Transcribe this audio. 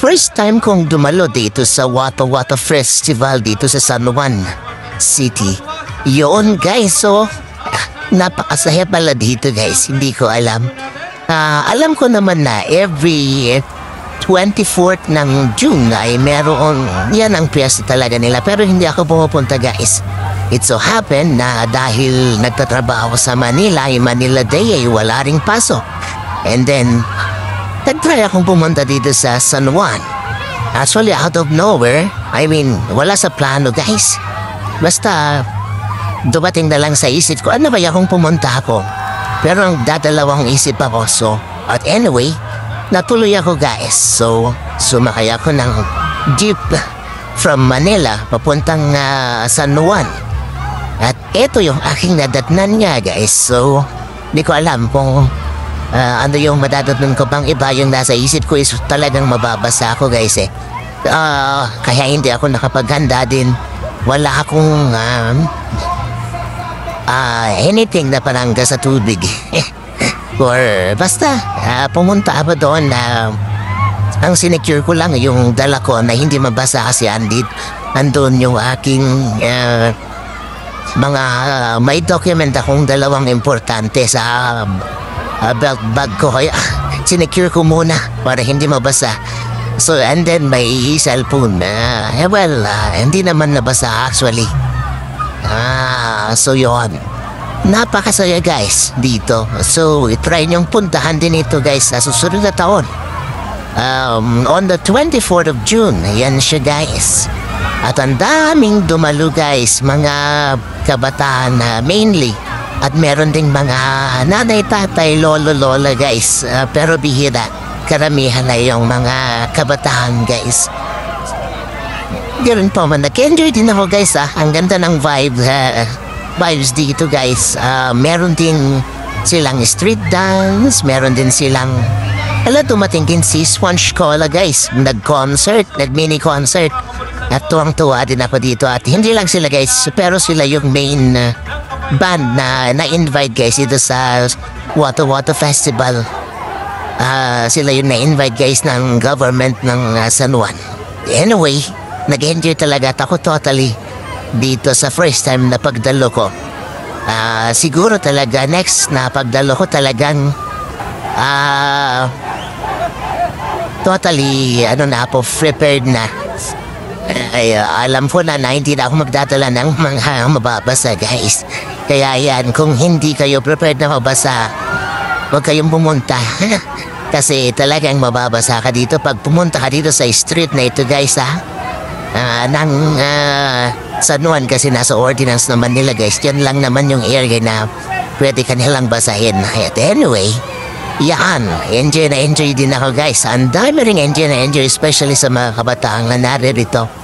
First time kong dumalo dito sa Wata Wata Festival dito sa San Juan City. Yun guys, so napakasaya pala dito guys, hindi ko alam. Alam ko naman na every 24th ng June ay meron, yan ang piyesta talaga nila, pero hindi ako pumupunta guys. It so happened na dahil nagtatrabaho sa Manila, yung Manila Day ay wala ring pasok. And then, nag-try akong pumunta dito sa San Juan. Actually, out of nowhere, wala sa plano guys. Basta, dumating na lang sa isip ko, ano ba kung pumunta ako? Pero ang dadalawang isip ako, so, at anyway, natuloy ako guys. So, sumakay ako ng jeep from Manila papuntang San Juan. At ito yung aking nadatnan nga guys. So, di ko alam kung ano yung madadatnan ko pang iba. Yung nasa isip ko is talagang mababasa ako guys eh. Kaya hindi ako nakapaghanda din. Wala akong anything na panangga sa tubig. Or basta pumunta ako doon na ang sinecure ko lang yung dala ko na hindi mabasa kasi andun yung aking mga may document akong dalawang importante sa belt bag ko. Kaya sinecure ko muna para hindi mabasa. So and then may cellphone na hindi naman nabasa actually. So yun, napakasaya guys dito. So try nyong puntahan din ito guys sa susunod na taon. On the 24th of June, ayan siya guys. At ang daming dumalo guys, mga kabataan mainly. At meron ding mga nanay, tatay, lolo, lola guys. Pero bihira, karamihan na yung mga kabataan guys. Ganoon po man, nag-enjoy din ako guys. Ang ganda ng vibes dito guys. Meron din silang street dance, meron din silang dumating din si Sponge Cola guys. Nag-concert, nag-mini concert. At tuwang-tuwa din ako dito. At hindi lang sila guys, pero sila yung main band na na-invite guys dito sa Wata Wata Festival. Sila yung na-invite guys ng government ng San Juan. Anyway, nag-enjoy talaga ako totally dito sa first time na pagdalo ko. Siguro talaga next na pagdalo ko talagang totally prepared na. Alam ko na hindi na ako magdadala ng mga mababasa guys. Kaya yan, kung hindi kayo prepared na mabasa, huwag kayong pumunta. Kasi talagang mababasa ka dito pag pumunta ka dito sa street na ito guys ng San Juan, kasi nasa ordinance naman nila guys. Yan lang naman yung area na pwede ka nilang basahin. At anyway, yan, enjoy na enjoy din ako guys. Ang dami ring enjoy na enjoy, especially sa mga kabataan na naririto.